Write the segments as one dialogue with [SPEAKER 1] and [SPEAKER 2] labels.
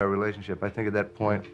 [SPEAKER 1] Our relationship, I think at that point,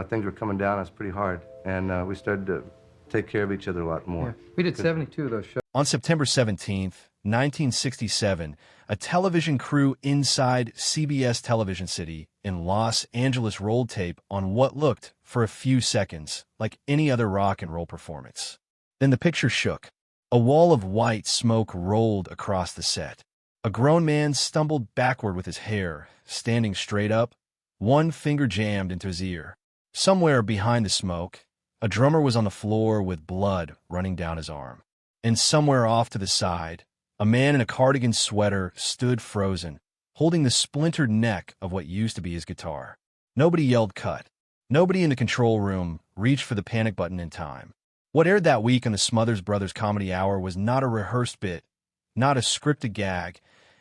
[SPEAKER 1] things were coming down on us pretty hard, and we started to take care of each other a lot more.
[SPEAKER 2] Yeah. We did 72 of those shows.
[SPEAKER 3] On September 17th, 1967, a television crew inside CBS Television City in Los Angeles rolled tape on what looked, for a few seconds, like any other rock and roll performance. Then the picture shook. A wall of white smoke rolled across the set. A grown man stumbled backward with his hair, standing straight up, one finger jammed into his ear. Somewhere behind the smoke, a drummer was on the floor with blood running down his arm. And somewhere off to the side, a man in a cardigan sweater stood frozen, holding the splintered neck of what used to be his guitar. Nobody yelled cut. Nobody in the control room reached for the panic button in time. What aired that week on the Smothers Brothers Comedy Hour was not a rehearsed bit, not a scripted gag,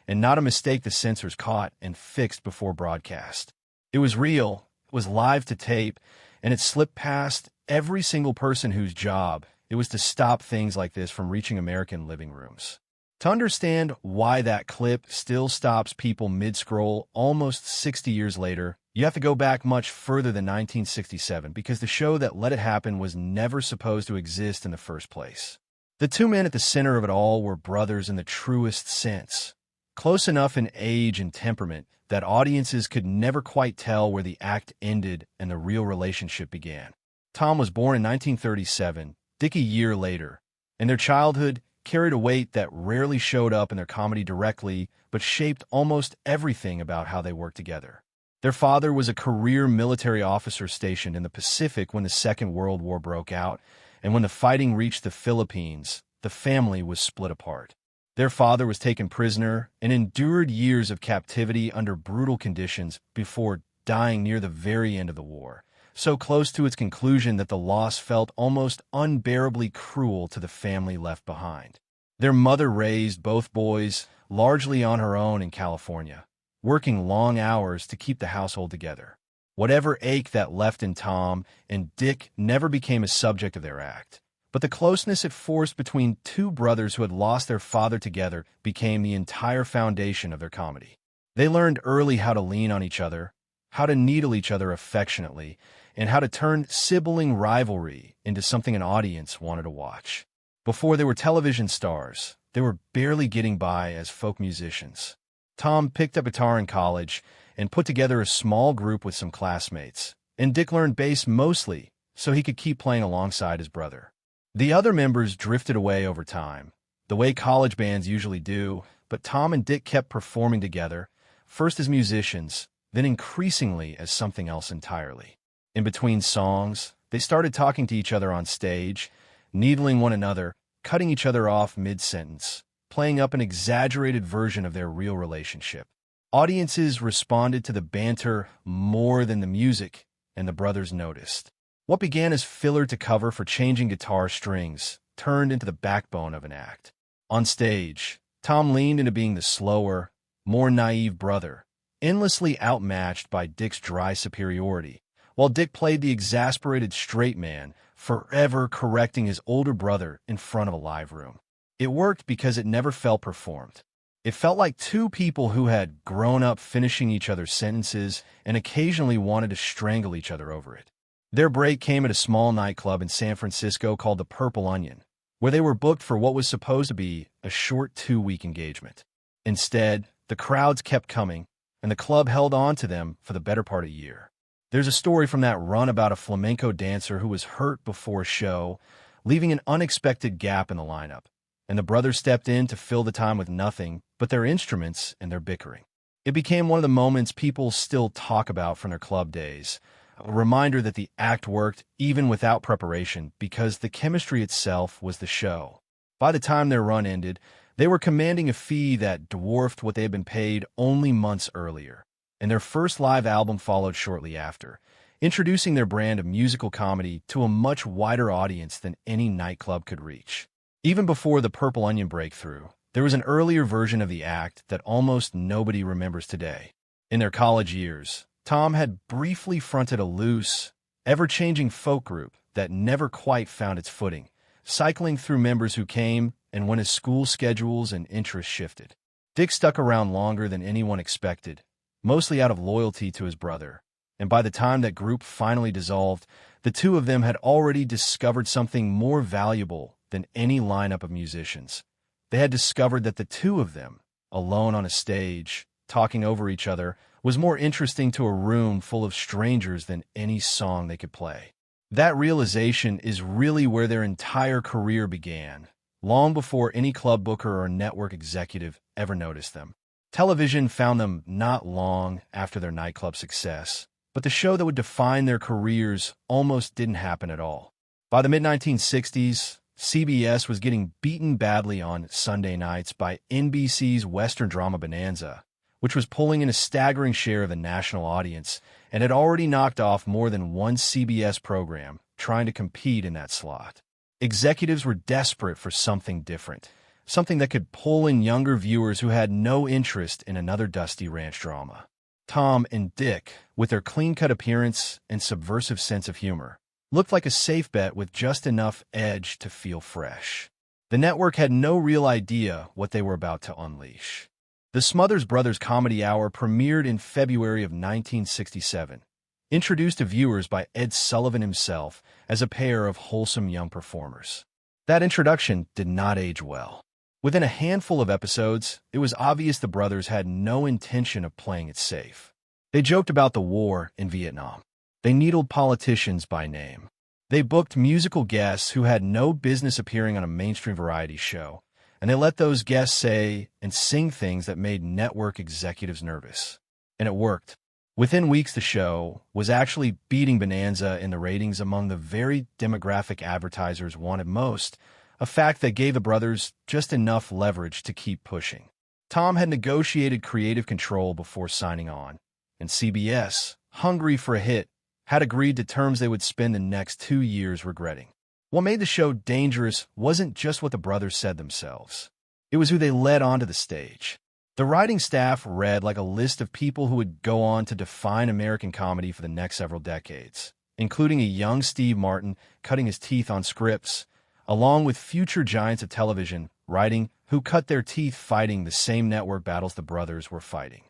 [SPEAKER 3] and not a mistake the censors caught and fixed before broadcast. It was real, it was live to tape, and it slipped past every single person whose job it was to stop things like this from reaching American living rooms. To understand why that clip still stops people mid-scroll almost 60 years later, you have to go back much further than 1967, because the show that let it happen was never supposed to exist in the first place. The two men at the center of it all were brothers in the truest sense, close enough in age and temperament that audiences could never quite tell where the act ended and the real relationship began. Tom was born in 1937, Dick a year later, and their childhood carried a weight that rarely showed up in their comedy directly, but shaped almost everything about how they worked together. Their father was a career military officer stationed in the Pacific when the Second World War broke out, and when the fighting reached the Philippines, the family was split apart. Their father was taken prisoner and endured years of captivity under brutal conditions before dying near the very end of the war, so close to its conclusion that the loss felt almost unbearably cruel to the family left behind. Their mother raised both boys largely on her own in California, working long hours to keep the household together. Whatever ache that left in Tom and Dick never became a subject of their act, but the closeness it forced between two brothers who had lost their father together became the entire foundation of their comedy. They learned early how to lean on each other, how to needle each other affectionately, and how to turn sibling rivalry into something an audience wanted to watch. Before they were television stars, they were barely getting by as folk musicians. Tom picked up guitar in college and put together a small group with some classmates, and Dick learned bass mostly so he could keep playing alongside his brother. The other members drifted away over time, the way college bands usually do, but Tom and Dick kept performing together, first as musicians, then increasingly as something else entirely. In between songs, they started talking to each other on stage, needling one another, cutting each other off mid-sentence, playing up an exaggerated version of their real relationship. Audiences responded to the banter more than the music, and the brothers noticed. What began as filler to cover for changing guitar strings turned into the backbone of an act. On stage, Tom leaned into being the slower, more naive brother, endlessly outmatched by Dick's dry superiority, while Dick played the exasperated straight man, forever correcting his older brother in front of a live room. It worked because it never felt performed. It felt like two people who had grown up finishing each other's sentences and occasionally wanted to strangle each other over it. Their break came at a small nightclub in San Francisco called the Purple Onion, where they were booked for what was supposed to be a short 2-week engagement. Instead, the crowds kept coming, and the club held on to them for the better part of a year. There's a story from that run about a flamenco dancer who was hurt before a show, leaving an unexpected gap in the lineup, and the brothers stepped in to fill the time with nothing but their instruments and their bickering. It became one of the moments people still talk about from their club days, a reminder that the act worked even without preparation because the chemistry itself was the show. By the time their run ended, they were commanding a fee that dwarfed what they had been paid only months earlier, and their first live album followed shortly after, introducing their brand of musical comedy to a much wider audience than any nightclub could reach. Even before the Purple Onion breakthrough, there was an earlier version of the act that almost nobody remembers today. In their college years, Tom had briefly fronted a loose, ever-changing folk group that never quite found its footing, cycling through members who came and went as school schedules and interests shifted. Dick stuck around longer than anyone expected, mostly out of loyalty to his brother, and by the time that group finally dissolved, the two of them had already discovered something more valuable than any lineup of musicians. They had discovered that the two of them, alone on a stage, talking over each other, was more interesting to a room full of strangers than any song they could play. That realization is really where their entire career began, long before any club booker or network executive ever noticed them. Television found them not long after their nightclub success, but the show that would define their careers almost didn't happen at all. By the mid-1960s, CBS was getting beaten badly on Sunday nights by NBC's Western drama Bonanza, which was pulling in a staggering share of the national audience and had already knocked off more than one CBS program trying to compete in that slot. Executives were desperate for something different, something that could pull in younger viewers who had no interest in another dusty ranch drama. Tom and Dick, with their clean-cut appearance and subversive sense of humor, looked like a safe bet with just enough edge to feel fresh. The network had no real idea what they were about to unleash. The Smothers Brothers Comedy Hour premiered in February of 1967, introduced to viewers by Ed Sullivan himself as a pair of wholesome young performers. That introduction did not age well. Within a handful of episodes, it was obvious the brothers had no intention of playing it safe. They joked about the war in Vietnam. They needled politicians by name. They booked musical guests who had no business appearing on a mainstream variety show, and they let those guests say and sing things that made network executives nervous. And it worked. Within weeks, the show was actually beating Bonanza in the ratings among the very demographic advertisers wanted most, a fact that gave the brothers just enough leverage to keep pushing. Tom had negotiated creative control before signing on, and CBS, hungry for a hit, had agreed to terms they would spend the next 2 years regretting. What made the show dangerous wasn't just what the brothers said themselves. It was who they led onto the stage. The writing staff read like a list of people who would go on to define American comedy for the next several decades, including a young Steve Martin cutting his teeth on scripts, along with future giants of television writing who cut their teeth fighting the same network battles the brothers were fighting.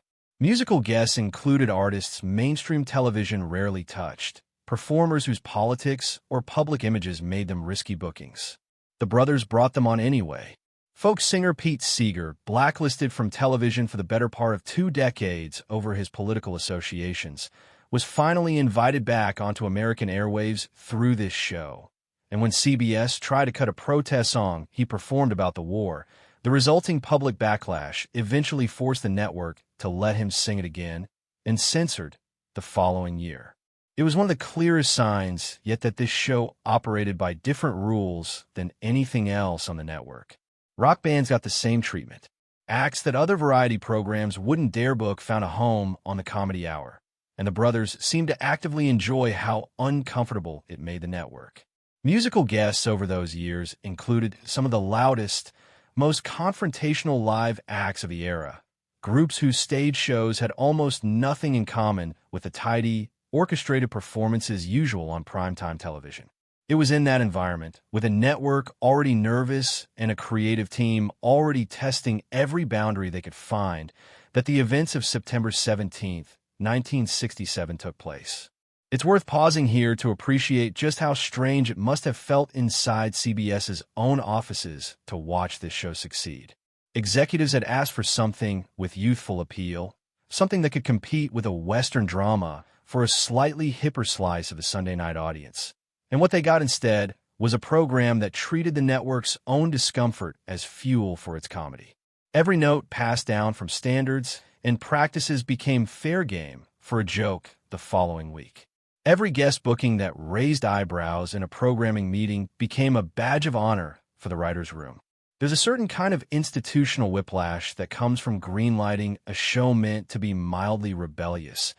[SPEAKER 3] Musical guests included artists mainstream television rarely touched, performers whose politics or public images made them risky bookings. The brothers brought them on anyway. Folk singer Pete Seeger, blacklisted from television for the better part of 2 decades over his political associations, was finally invited back onto American airwaves through this show. And when CBS tried to cut a protest song he performed about the war, the resulting public backlash eventually forced the network to let him sing it again and censored the following year. It was one of the clearest signs yet that this show operated by different rules than anything else on the network. Rock bands got the same treatment. Acts that other variety programs wouldn't dare book found a home on the Comedy Hour, and the brothers seemed to actively enjoy how uncomfortable it made the network. Musical guests over those years included some of the loudest, most confrontational live acts of the era, groups whose stage shows had almost nothing in common with the tidy, orchestrated performances usual on primetime television. It was in that environment, with a network already nervous and a creative team already testing every boundary they could find, that the events of September 17th, 1967 took place. It's worth pausing here to appreciate just how strange it must have felt inside CBS's own offices to watch this show succeed. Executives had asked for something with youthful appeal, something that could compete with a Western drama for a slightly hipper slice of the Sunday night audience. And what they got instead was a program that treated the network's own discomfort as fuel for its comedy. Every note passed down from standards, and practices became fair game for a joke the following week. Every guest booking that raised eyebrows in a programming meeting became a badge of honor for the writer's room. There's a certain kind of institutional whiplash that comes from greenlighting a show meant to be mildly rebellious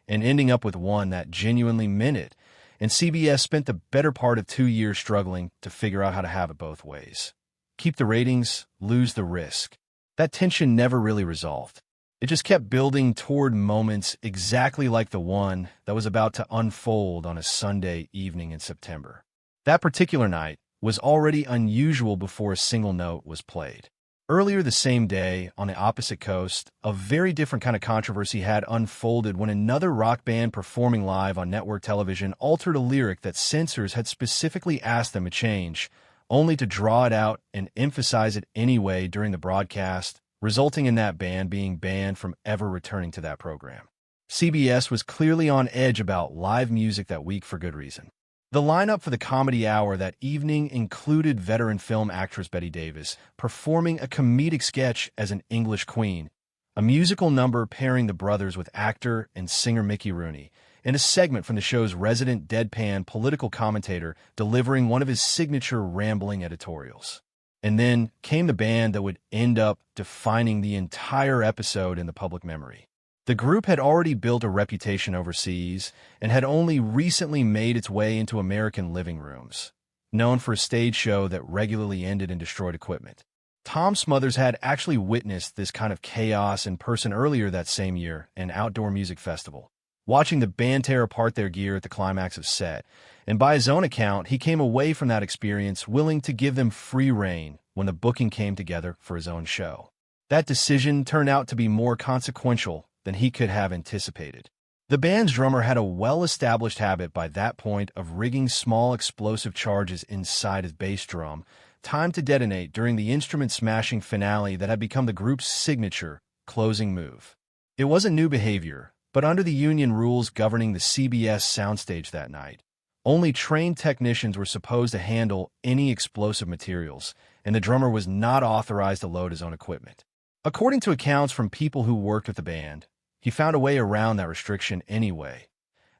[SPEAKER 3] and ending up with one that genuinely meant it, and CBS spent the better part of 2 years struggling to figure out how to have it both ways. Keep the ratings, lose the risk. That tension never really resolved. It just kept building toward moments exactly like the one that was about to unfold on a Sunday evening in September. That particular night was already unusual before a single note was played. Earlier the same day, on the opposite coast, a very different kind of controversy had unfolded when another rock band performing live on network television altered a lyric that censors had specifically asked them to change, only to draw it out and emphasize it anyway during the broadcast, resulting in that band being banned from ever returning to that program. CBS was clearly on edge about live music that week for good reason. The lineup for the Comedy Hour that evening included veteran film actress Bette Davis performing a comedic sketch as an English queen, a musical number pairing the brothers with actor and singer Mickey Rooney, and a segment from the show's resident deadpan political commentator delivering one of his signature rambling editorials. And then came the band that would end up defining the entire episode in the public memory. The group had already built a reputation overseas and had only recently made its way into American living rooms, known for a stage show that regularly ended in destroyed equipment. Tom Smothers had actually witnessed this kind of chaos in person earlier that same year, an outdoor music festival, watching the band tear apart their gear at the climax of set, and by his own account, he came away from that experience willing to give them free rein when the booking came together for his own show. That decision turned out to be more consequential than he could have anticipated. The band's drummer had a well-established habit by that point of rigging small explosive charges inside his bass drum, timed to detonate during the instrument-smashing finale that had become the group's signature closing move. It wasn't new behavior, but under the union rules governing the CBS soundstage that night, only trained technicians were supposed to handle any explosive materials, and the drummer was not authorized to load his own equipment. According to accounts from people who worked with the band, he found a way around that restriction anyway,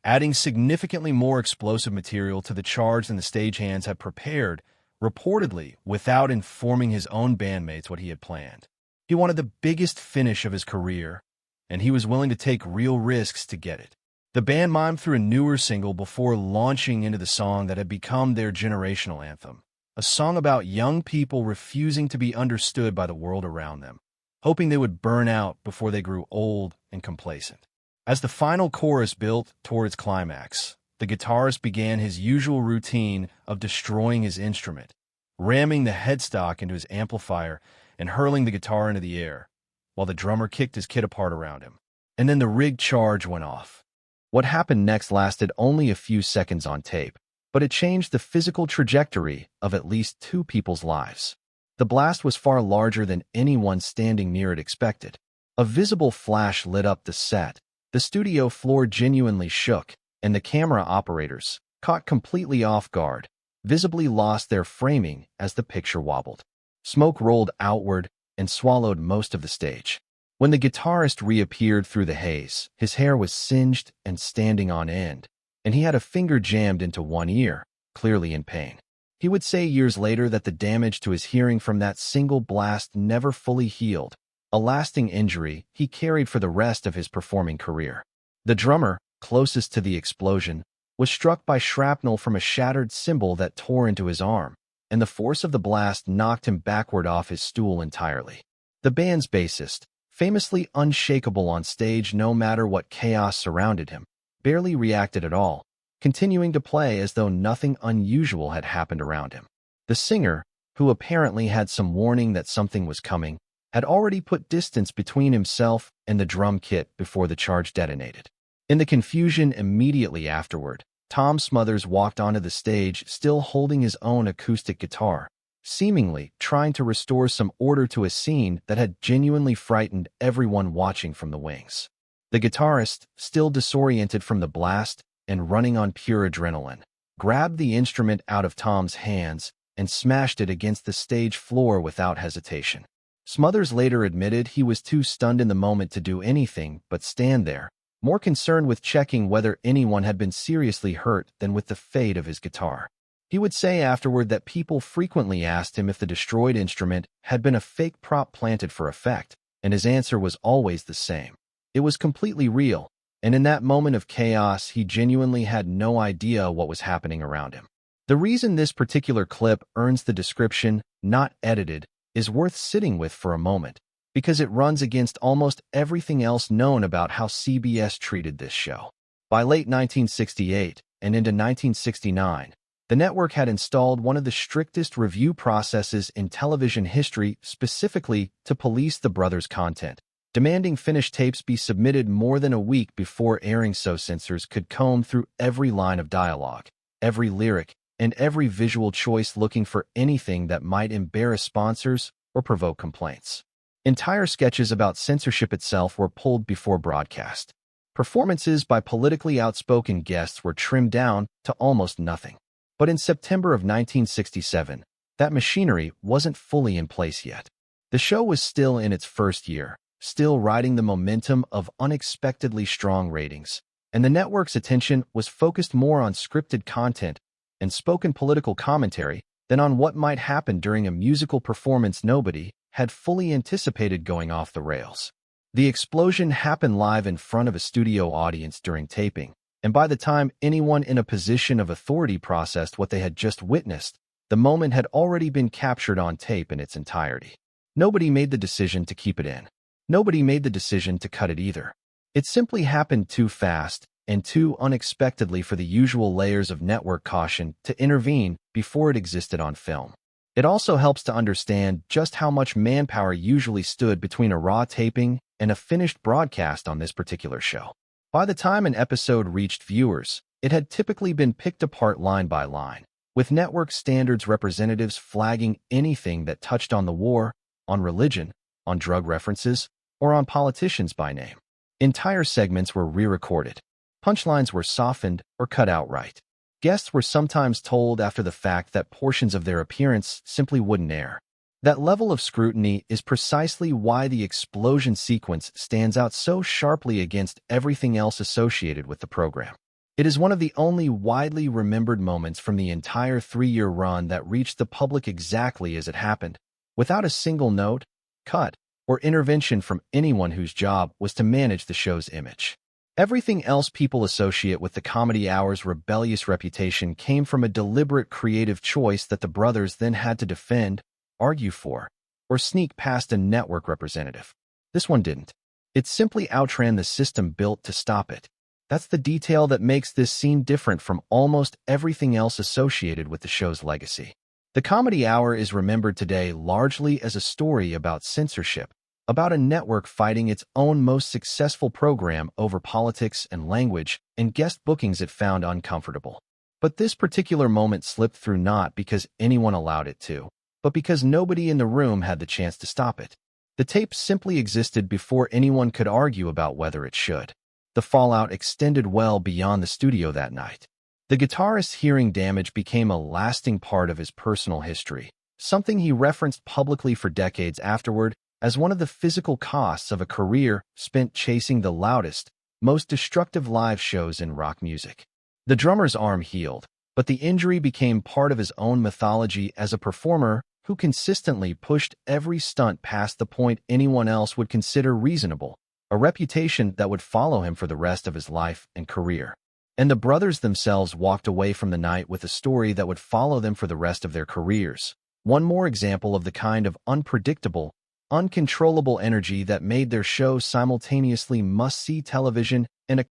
[SPEAKER 3] adding significantly more explosive material to the charge than the stagehands had prepared, reportedly without informing his own bandmates what he had planned. He wanted the biggest finish of his career, and he was willing to take real risks to get it. The band mimed through a newer single before launching into the song that had become their generational anthem, a song about young people refusing to be understood by the world around them, hoping they would burn out before they grew old and complacent. As the final chorus built toward its climax, the guitarist began his usual routine of destroying his instrument, ramming the headstock into his amplifier and hurling the guitar into the air, while the drummer kicked his kit apart around him. And then the rigged charge went off. What happened next lasted only a few seconds on tape, but it changed the physical trajectory of at least two people's lives. The blast was far larger than anyone standing near it expected. A visible flash lit up the set. The studio floor genuinely shook, and the camera operators, caught completely off guard, visibly lost their framing as the picture wobbled. Smoke rolled outward and swallowed most of the stage. When the guitarist reappeared through the haze, his hair was singed and standing on end, and he had a finger jammed into one ear, clearly in pain. He would say years later that the damage to his hearing from that single blast never fully healed, a lasting injury he carried for the rest of his performing career. The drummer, closest to the explosion, was struck by shrapnel from a shattered cymbal that tore into his arm, and the force of the blast knocked him backward off his stool entirely. The band's bassist, famously unshakable on stage no matter what chaos surrounded him, barely reacted at all, continuing to play as though nothing unusual had happened around him. The singer, who apparently had some warning that something was coming, had already put distance between himself and the drum kit before the charge detonated. In the confusion immediately afterward, Tom Smothers walked onto the stage still holding his own acoustic guitar, seemingly trying to restore some order to a scene that had genuinely frightened everyone watching from the wings. The guitarist, still disoriented from the blast and running on pure adrenaline, grabbed the instrument out of Tom's hands and smashed it against the stage floor without hesitation. Smothers later admitted he was too stunned in the moment to do anything but stand there, more concerned with checking whether anyone had been seriously hurt than with the fate of his guitar. He would say afterward that people frequently asked him if the destroyed instrument had been a fake prop planted for effect, and his answer was always the same. It was completely real, and in that moment of chaos, he genuinely had no idea what was happening around him. The reason this particular clip earns the description, "not edited," is worth sitting with for a moment, because it runs against almost everything else known about how CBS treated this show. By late 1968 and into 1969, The network had installed one of the strictest review processes in television history specifically to police the brothers' content, demanding finished tapes be submitted more than a week before airing so censors could comb through every line of dialogue, every lyric, and every visual choice looking for anything that might embarrass sponsors or provoke complaints. Entire sketches about censorship itself were pulled before broadcast. Performances by politically outspoken guests were trimmed down to almost nothing. But in September of 1967, that machinery wasn't fully in place yet. The show was still in its first year, still riding the momentum of unexpectedly strong ratings, and the network's attention was focused more on scripted content and spoken political commentary than on what might happen during a musical performance nobody had fully anticipated going off the rails. The explosion happened live in front of a studio audience during taping, and by the time anyone in a position of authority processed what they had just witnessed, the moment had already been captured on tape in its entirety. Nobody made the decision to keep it in. Nobody made the decision to cut it either. It simply happened too fast and too unexpectedly for the usual layers of network caution to intervene before it existed on film. It also helps to understand just how much manpower usually stood between a raw taping and a finished broadcast on this particular show. By the time an episode reached viewers, it had typically been picked apart line by line, with network standards representatives flagging anything that touched on the war, on religion, on drug references, or on politicians by name. Entire segments were re-recorded. Punchlines were softened or cut outright. Guests were sometimes told after the fact that portions of their appearance simply wouldn't air. That level of scrutiny is precisely why the explosion sequence stands out so sharply against everything else associated with the program. It is one of the only widely remembered moments from the entire 3-year run that reached the public exactly as it happened, without a single note, cut, or intervention from anyone whose job was to manage the show's image. Everything else people associate with the Comedy Hour's rebellious reputation came from a deliberate creative choice that the brothers then had to defend, argue for, or sneak past a network representative. This one didn't. It simply outran the system built to stop it. That's the detail that makes this scene different from almost everything else associated with the show's legacy. The Comedy Hour is remembered today largely as a story about censorship, about a network fighting its own most successful program over politics and language and guest bookings it found uncomfortable. But this particular moment slipped through not because anyone allowed it to, but because nobody in the room had the chance to stop it. The tape simply existed before anyone could argue about whether it should. The fallout extended well beyond the studio that night. The guitarist's hearing damage became a lasting part of his personal history, something he referenced publicly for decades afterward as one of the physical costs of a career spent chasing the loudest, most destructive live shows in rock music. The drummer's arm healed, but the injury became part of his own mythology as a performer who consistently pushed every stunt past the point anyone else would consider reasonable, a reputation that would follow him for the rest of his life and career. And the brothers themselves walked away from the night with a story that would follow them for the rest of their careers. One more example of the kind of unpredictable, uncontrollable energy that made their show simultaneously must-see television and a